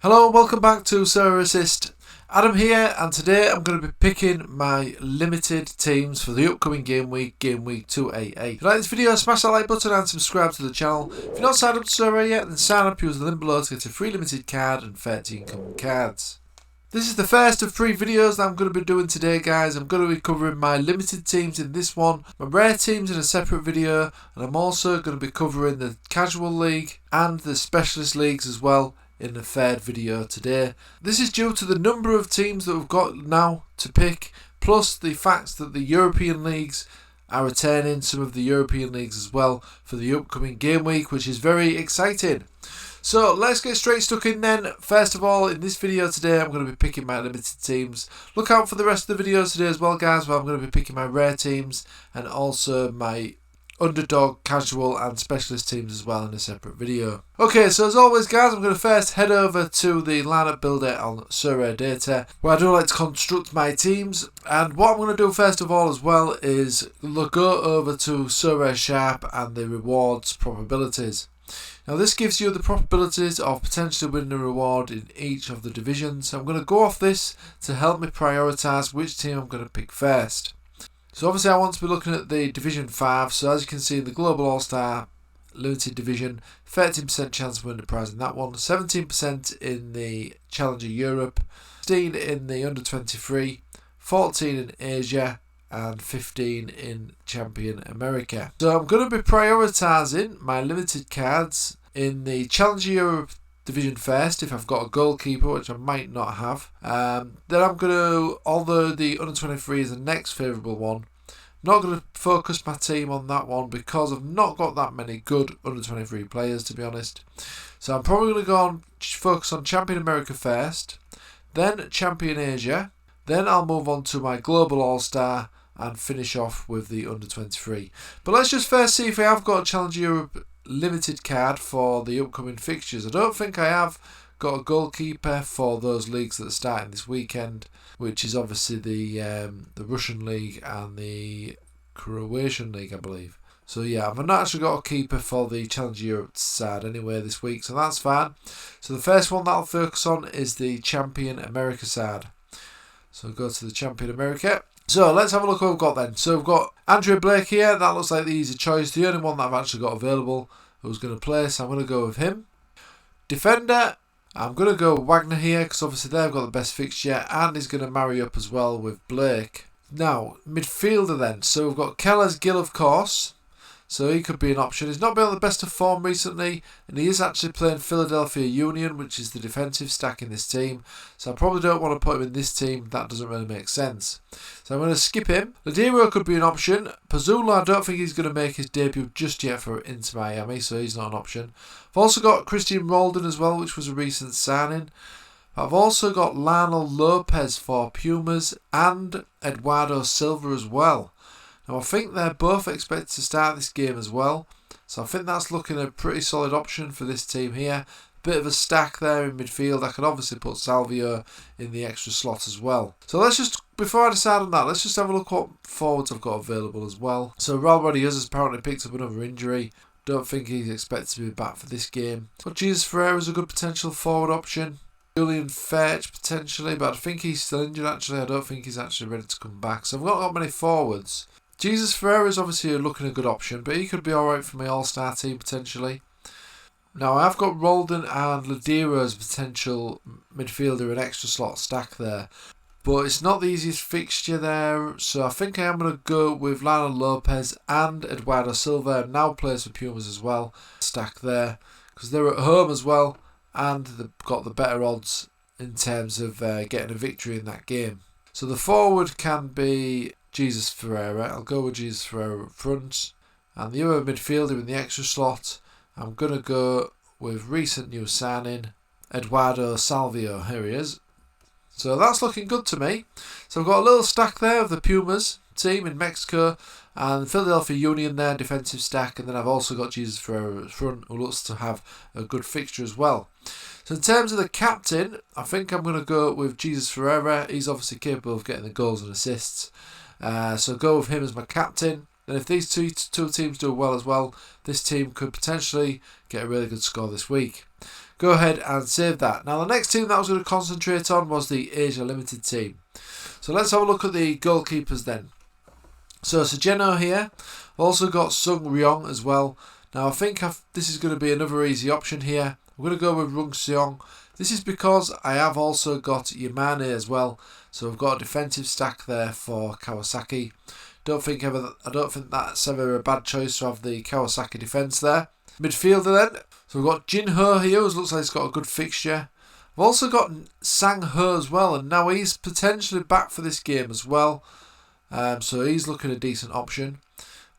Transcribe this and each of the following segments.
Hello and welcome back to Sorare Assist. Adam here, and today I'm going to be picking my limited teams for the upcoming game week 288. If you like this video, smash that like button and subscribe to the channel. If you're not signed up to Sorare yet, then sign up, use the link below to get a free limited card and 13 common cards. This is the first of 3 videos that I'm going to be doing today, guys. I'm going to be covering my limited teams in this one, my rare teams in a separate video, and I'm also going to be covering the casual league and the specialist leagues as well in the third video today. This is due to the number of teams that we've got now to pick, plus the fact that the European leagues are returning, some of the European leagues as well, for the upcoming game week, which is very exciting. So let's get straight stuck in then. First of all, in this video today, I'm going to be picking my limited teams. Look out for the rest of the videos today as well, guys, where I'm going to be picking my rare teams and also my underdog, casual and specialist teams as well in a separate video. Okay, so as always, guys, I'm going to first head over to the lineup builder on Sorare Data, where I do like to construct my teams. And what I'm going to do first of all as well is go over to Sorare Sharp and the rewards probabilities. Now this gives you the probabilities of potentially winning a reward in each of the divisions. So I'm going to go off this to help me prioritise which team I'm going to pick first. So obviously I want to be looking at the Division 5, so as you can see in the Global All-Star Limited Division, 13% chance of winning the prize in that one, 17% in the Challenger Europe, 16 in the Under 23, 14 in Asia and 15 in Champion America. So I'm going to be prioritising my limited cards in the Challenger Europe Division first, if I've got a goalkeeper, which I might not have. Then I'm going to, although the Under 23 is the next favourable one, not going to focus my team on that one because I've not got that many good Under 23 players, to be honest. So I'm probably going to go on focus on Champion America first, then Champion Asia, then I'll move on to my Global All-Star and finish off with the Under 23. But let's just first see if I have got a Challenger Europe limited card for the upcoming fixtures. I don't think I have got a goalkeeper for those leagues that are starting this weekend, which is obviously the Russian league and the Croatian league, I believe. So yeah, I've not actually got a keeper for the Challenger Europe side anyway this week, so that's fine. So the first one that I'll focus on is the Champion America side. So go to the Champion America. So let's have a look what we've got then. So we've got Andrea Blake here. That looks like the easy choice. The only one that I've actually got available who's going to play. So I'm going to go with him. Defender, I'm going to go with Wagner here because obviously they've got the best fixture and he's going to marry up as well with Blake. Now, midfielder then. So we've got Keller's Gill, of course. So he could be an option. He's not been on the best of form recently, and he is actually playing Philadelphia Union, which is the defensive stack in this team. So I probably don't want to put him in this team. That doesn't really make sense. So I'm going to skip him. Ladero could be an option. Pazula, I don't think he's going to make his debut just yet for Inter Miami, so he's not an option. I've also got Christian Roldan as well, which was a recent signing. I've also got Lionel Lopez for Pumas and Eduardo Silva as well. Now I think they're both expected to start this game as well, so I think that's looking a pretty solid option for this team here. Bit of a stack there in midfield. I can obviously put Salvio in the extra slot as well. So let's just, before I decide on that, let's just have a look what forwards I've got available as well. So Raul Rodriguez has apparently picked up another injury. Don't think he's expected to be back for this game. But Jesus Ferreira is a good potential forward option. Julian Fetch potentially, but I think he's still injured actually. I don't think he's actually ready to come back. So I've not got many forwards. Jesus Ferreira is obviously looking a good option, but he could be alright for my all-star team potentially. Now I've got Roldan and Ladero as potential midfielder and extra slot stack there, but it's not the easiest fixture there, so I think I am going to go with Lionel Lopez and Eduardo Silva, now plays for Pumas as well, stack there, because they're at home as well, and they've got the better odds in terms of getting a victory in that game. So the forward can be Jesus Ferreira. I'll go with Jesus Ferreira up front. And the other midfielder in the extra slot, I'm going to go with recent new signing, Eduardo Salvio. Here he is. So that's looking good to me. So I've got a little stack there of the Pumas team in Mexico and Philadelphia Union there, defensive stack. And then I've also got Jesus Ferreira up front, who looks to have a good fixture as well. So in terms of the captain, I think I'm going to go with Jesus Ferreira. He's obviously capable of getting the goals and assists. So go with him as my captain. then if these two teams do well as well, this team could potentially get a really good score this week. Go ahead and save that. Now the next team that I was going to concentrate on was the Asia Limited team. So let's have a look at the goalkeepers then. So Sejeno here. I've also got Sung Ryong as well. Now I think this is going to be another easy option here. I'm going to go with Rung Seong. This is because I have also got Yamane as well. So I've got a defensive stack there for Kawasaki. I don't think that's ever a bad choice to have the Kawasaki defence there. Midfielder then. So we've got Jin Ho here, who looks like he's got a good fixture. I've also got Sang Ho as well, and now he's potentially back for this game as well. So he's looking a decent option.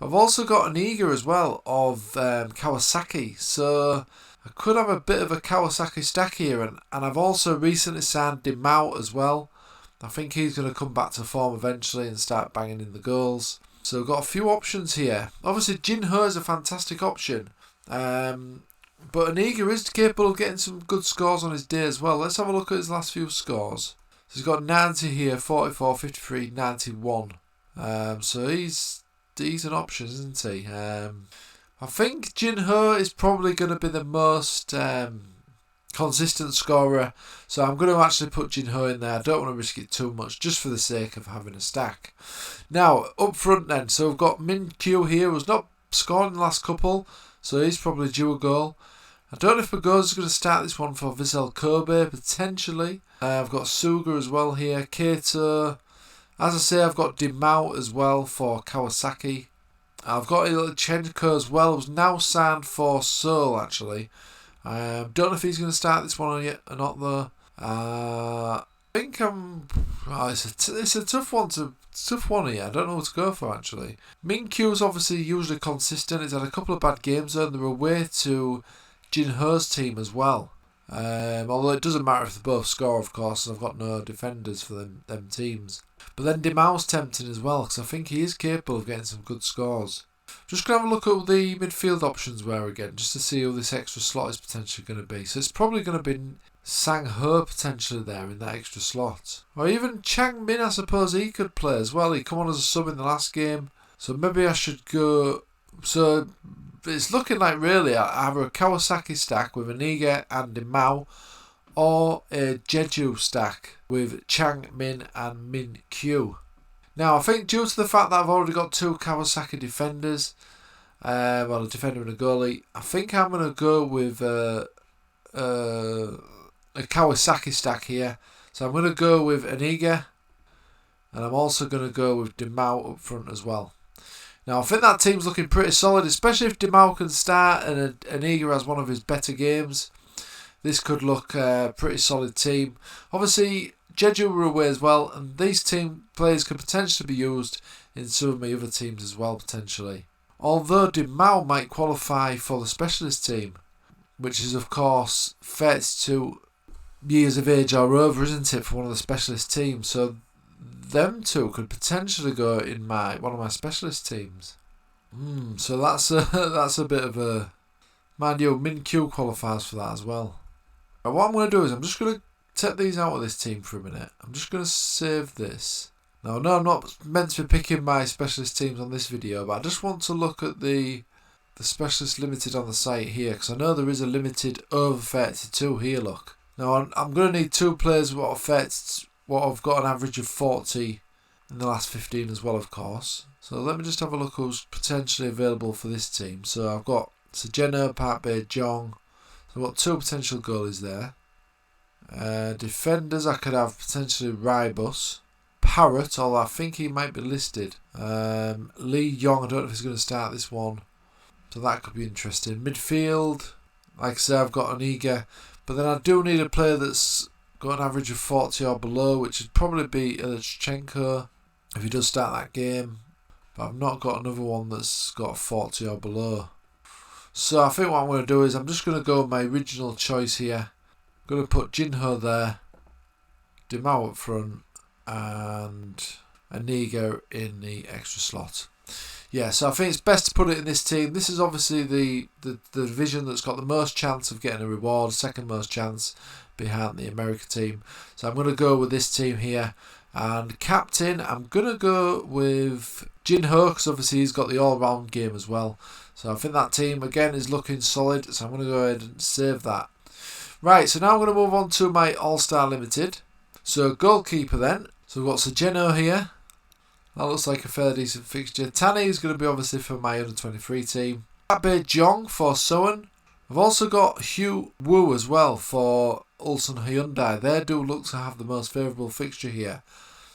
I've also got an Iga as well of Kawasaki. So I could have a bit of a Kawasaki stack here, and I've also recently signed Dimao as well. I think he's going to come back to form eventually and start banging in the goals. So we've got a few options here. Obviously Jin Ho is a fantastic option. But Aniga is capable of getting some good scores on his day as well. Let's have a look at his last few scores. So he's got 90 here, 44, 53, 91. So he's an option, isn't he? I think Jin Ho is probably going to be the most consistent scorer. So I'm going to actually put Jin Ho in there. I don't want to risk it too much just for the sake of having a stack. Now, up front then. So we've got Min Kyu here, who's not scored in the last couple. So he's probably due a goal. I don't know if Bagoza is going to start this one for Vissel Kobe, potentially. I've got Suga as well here. Kato. As I say, I've got Dimao as well for Kawasaki. I've got Ilchenko as well, who's now signed for Seoul, actually. Don't know if he's going to start this one yet or not, though. I think it's a tough one here. I don't know what to go for, actually. Min-Kyu is obviously usually consistent. He's had a couple of bad games though, and they're away to Jin Ho's team as well. Although it doesn't matter if they both score, of course, and I've got no defenders for them teams. But then Dimao's tempting as well, because I think he is capable of getting some good scores. Just going to have a look at what the midfield options were again, just to see who this extra slot is potentially going to be. So it's probably going to be Sang Ho potentially there in that extra slot. Or even Chang Min, I suppose he could play as well. He come on as a sub in the last game. So maybe I should go... So it's looking like really either a Kawasaki stack with Aniga and Dimao, or a Jeju stack with Chang Min and Min Kyu. Now I think due to the fact that I've already got two Kawasaki defenders, well, a defender and a goalie, I think I'm going to go with a Kawasaki stack here. So I'm going to go with Aniga, and I'm also going to go with Dimao up front as well. Now I think that team's looking pretty solid, especially if Dimao can start and Aniga has one of his better games. This could look a pretty solid team. Obviously Jeju were away as well, and these team players could potentially be used in some of my other teams as well, potentially. Although Dimao might qualify for the specialist team, which is of course 32 years of age or over, isn't it, for one of the specialist teams? So them two could potentially go in one of my specialist teams. So that's a bit of a... Mind you, Min Kyu qualifies for that as well. But what I'm going to do is I'm just going to take these out of this team for a minute. I'm just going to save this. Now, no, I'm not meant to be picking my specialist teams on this video, but I just want to look at the specialist limited on the site here, because I know there is a limited over 32 here, look. Now, I'm going to need two players what I've got an average of 40 in the last 15 as well, of course. So let me just have a look who's potentially available for this team. So I've got Sejeno, Park Bay, Jong. So I've got two potential goalies there. Defenders, I could have potentially Rybus. Parrot, although I think he might be listed. Lee Yong, I don't know if he's going to start this one. So that could be interesting. Midfield, like I say, I've got an Aniga. But then I do need a player that's got an average of 40 or below, which would probably be Ilchenko if he does start that game. But I've not got another one that's got 40 or below. So I think what I'm going to do is I'm just going to go with my original choice here. I'm going to put Jin Ho there, Dimao up front, and Aniga in the extra slot. Yeah, so I think it's best to put it in this team. This is obviously the division that's got the most chance of getting a reward, second most chance behind the America team. So I'm going to go with this team here. And captain, I'm going to go with Jin Ho, because obviously he's got the all-round game as well. So I think that team, again, is looking solid. So I'm going to go ahead and save that. Right, so now I'm going to move on to my All-Star Limited. So goalkeeper then. So we've got Sejeno here. That looks like a fairly decent fixture. Tani is going to be obviously for my under-23 team. Abe Jong for Soan. I've also got Hugh Woo as well for Ulsan Hyundai. They do look to have the most favourable fixture here.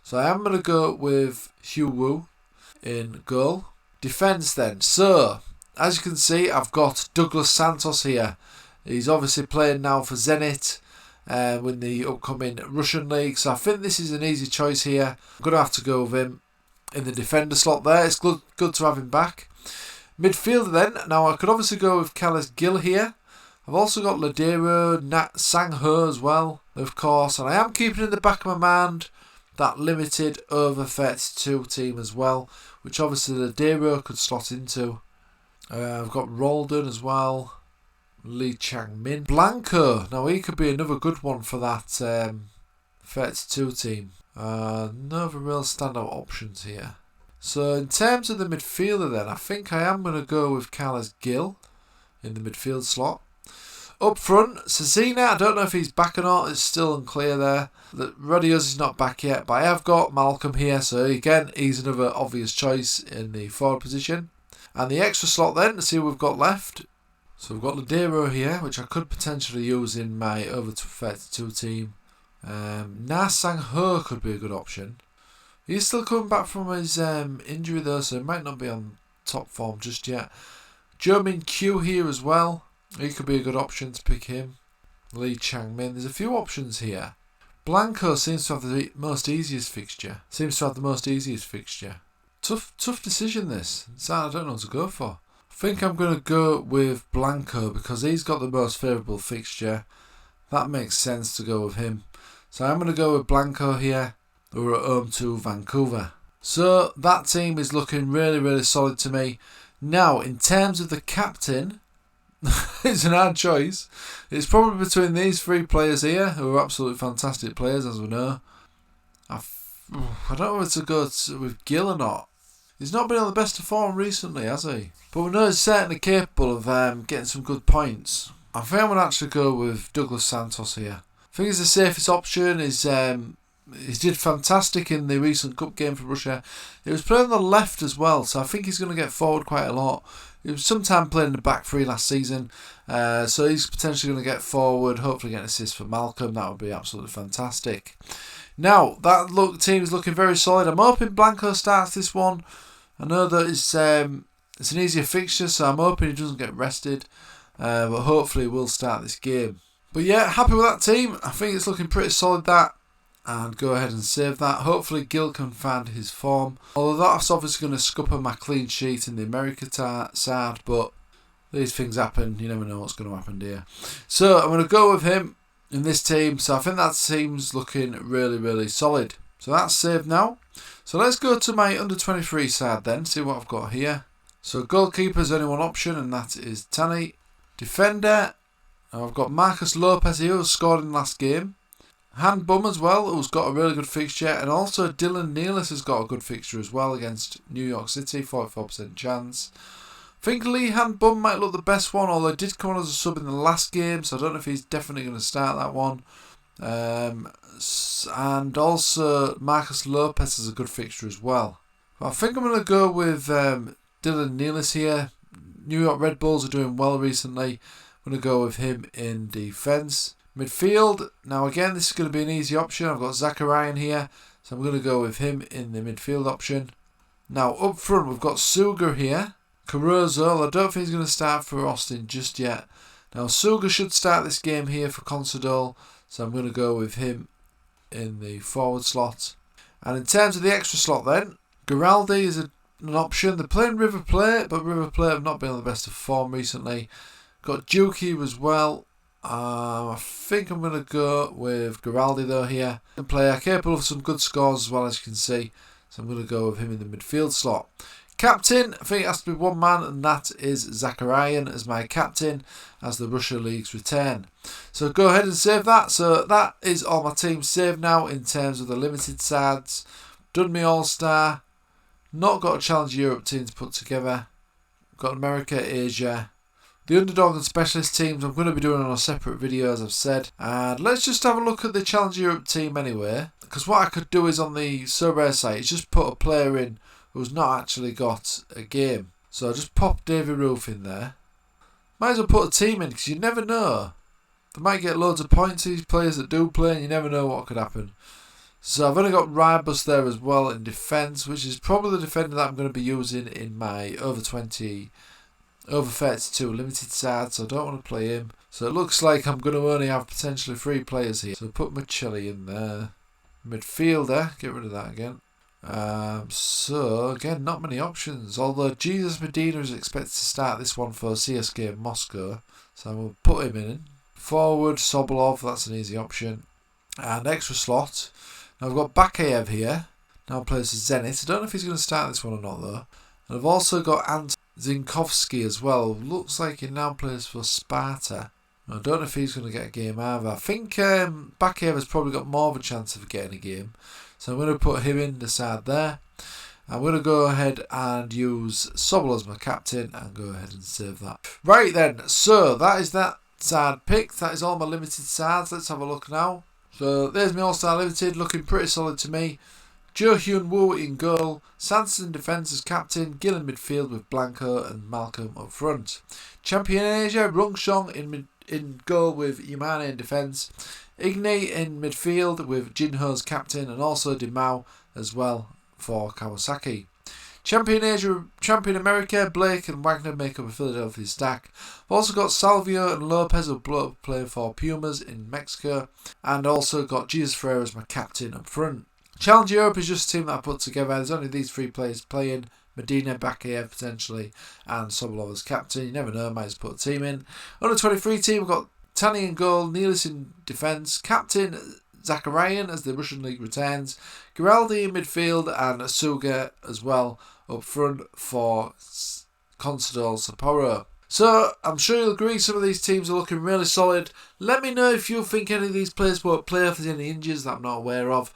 So I am going to go with Hugh Woo in goal. Defence then. So, as you can see, I've got Douglas Santos here. He's obviously playing now for Zenit in the upcoming Russian league. So I think this is an easy choice here. I'm going to have to go with him in the defender slot there. It's good to have him back. Midfielder then. Now I could obviously go with Callis Gill here. I've also got Ladero, Nat Sang Ho as well, of course. And I am keeping in the back of my mind that limited over 32 team as well, which obviously Ladero could slot into. I've got Roldan as well. Lee Chang Min. Blanco. Now he could be another good one for that 32 team. No other real standout options here. So in terms of the midfielder then, I think I am going to go with Callis Gill in the midfield slot. Up front, Cezina, I don't know if he's back or not, it's still unclear there. Radios is not back yet, but I have got Malcolm here, so again, he's another obvious choice in the forward position. And the extra slot then, to see what we've got left. So we've got Ladero here, which I could potentially use in my over 32 team. Na Sang Ho could be a good option. He's still coming back from his injury though, so he might not be on top form just yet. Jo Min Kyu here as well. He could be a good option to pick him. Lee Chang Min. There's a few options here. Blanco seems to have the most easiest fixture. Tough decision this. I don't know what to go for. I think I'm going to go with Blanco because he's got the most favourable fixture. That makes sense to go with him. So I'm going to go with Blanco here. We're at home to Vancouver. So that team is looking really, really solid to me. Now, in terms of the captain, it's an hard choice. It's probably between these three players here, who are absolutely fantastic players, as we know. I don't know whether to go with Gill or not. He's not been on the best of form recently, has he? But we know he's certainly capable of getting some good points. I think I'm going to actually go with Douglas Santos here. I think he's the safest option. He did fantastic in the recent cup game for Russia. He was playing on the left as well, so I think he's going to get forward quite a lot. He was sometime playing in the back three last season, so he's potentially going to get forward, hopefully get an assist for Malcolm. That would be absolutely fantastic. Now, that team is looking very solid. I'm hoping Blanco starts this one. I know that it's an easier fixture, so I'm hoping he doesn't get rested, but hopefully he will start this game. But yeah, happy with that team. I think it's looking pretty solid, that. And go ahead and save that. Hopefully Gill can find his form. Although that's obviously going to scupper my clean sheet in the America side, but these things happen. You never know what's going to happen here. So I'm going to go with him in this team. So I think that team's looking really, really solid. So that's saved now. So let's go to my under-23 side then, see what I've got here. So goalkeeper is only one option, and that is Tani. Defender, I've got Marcus Lopez here, who scored in the last game. Han Bum as well, who's got a really good fixture, and also Dylan Nealis has got a good fixture as well against New York City, 44% chance. I think Lee Han Bum might look the best one, although he did come on as a sub in the last game, so I don't know if he's definitely going to start that one. And also Marcus Lopez has a good fixture as well. But I think I'm going to go with Dylan Nealis here. New York Red Bulls are doing well recently. I'm going to go with him in defence. Midfield, now again this is going to be an easy option. I've got Zacharian here, so I'm going to go with him in the midfield option. Now up front we've got Suga here. Caruso, I don't think he's going to start for Austin just yet. Now Suga should start this game here for Consadole, so I'm going to go with him in the forward slot. And in terms of the extra slot then, Giraldi is an option. They're playing River Plate, but River Plate have not been on the best of form recently. Got Juki as well. I think I'm going to go with Giraldi though here. A player capable of some good scores as well, as you can see. So I'm going to go with him in the midfield slot. Captain, I think it has to be one man, and that is Sorare as my captain as the Russia Leagues return. So go ahead and save that. So that is all my teams saved now in terms of the limited sides. Done me All-Star. Not got a Challenge Europe team to put together. Got America, Asia. The underdog and specialist teams I'm going to be doing on a separate video, as I've said. And let's just have a look at the Challenge Europe team anyway. Because what I could do is on the Sorare site is just put a player in who's not actually got a game. So I'll just pop Davy Roof in there. Might as well put a team in because you never know. They might get loads of points, these players that do play, and you never know what could happen. So I've only got Rybus there as well in defence, which is probably the defender that I'm going to be using in my over 32 limited side, so I don't want to play him. So it looks like I'm going to only have potentially 3 players here. So put Michelli in there. Midfielder, get rid of that again. So again, not many options, although Jesus Medina is expected to start this one for CSKA Moscow, so we'll put him in. Forward, Sobolov, that's an easy option. And extra slot. Now I've got Bakayev here, now plays for Zenit. I don't know if he's going to start this one or not though. And I've also got Ant Zinkovsky as well, looks like he now plays for Sparta. I don't know if he's going to get a game either. I think Bakayev has probably got more of a chance of getting a game. So I'm going to put him in the side there. I'm going to go ahead and use Sobol as my captain and go ahead and save that. Right then, so that is that side picked. That is all my limited sides. Let's have a look now. So there's my All-Star Limited, looking pretty solid to me. Jo Hyun Woo in goal, Sanson in defence as captain, Gill in midfield with Blanco and Malcolm up front. Champion Asia, Rung Shong in goal with Yamane in defence. Igni in midfield with Jinho as captain and also Dimao as well for Kawasaki. Champion Asia, Champion America, Blake and Wagner make up a Philadelphia stack. We've also got Salvio and Lopez who play for Pumas in Mexico. And also got Jesus Ferreira as my captain up front. Challenge Europe is just a team that I put together. There's only these 3 players playing. Medina, Bakayev potentially, and Sobolov as captain. You never know, might just put a team in. Under 23 team, we've got Tani in goal, Nealis in defence, captain Sorare as the Russian League returns, Giraldi in midfield, and Suga as well up front for Consadole Sapporo. So I'm sure you'll agree some of these teams are looking really solid. Let me know if you think any of these players won't play, if there's any injuries that I'm not aware of.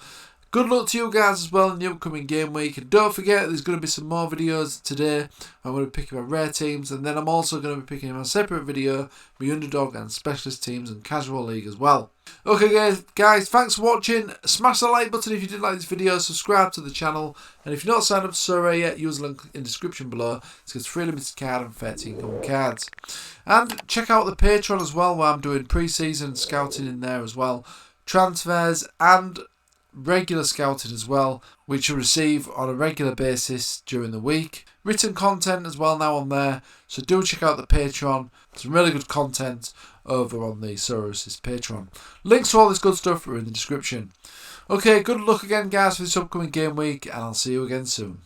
Good luck to you guys as well in the upcoming game week. And don't forget, there's going to be some more videos today. I'm going to be picking my rare teams. And then I'm also going to be picking a separate video for underdog and specialist teams and casual league as well. Okay guys, thanks for watching. Smash the like button if you did like this video. Subscribe to the channel. And if you're not signed up to Sorare yet, use the link in the description below. It's got 3 limited card and 13 common cards. And check out the Patreon as well, where I'm doing pre-season scouting in there as well. Transfers and regular scouting as well, which you receive on a regular basis during the week. Written content as well now on there, so do check out the Patreon. Some really good content over on the Sorare Assist Patreon. Links to all this good stuff are in the description. Okay, good luck again guys for this upcoming game week, and I'll see you again soon.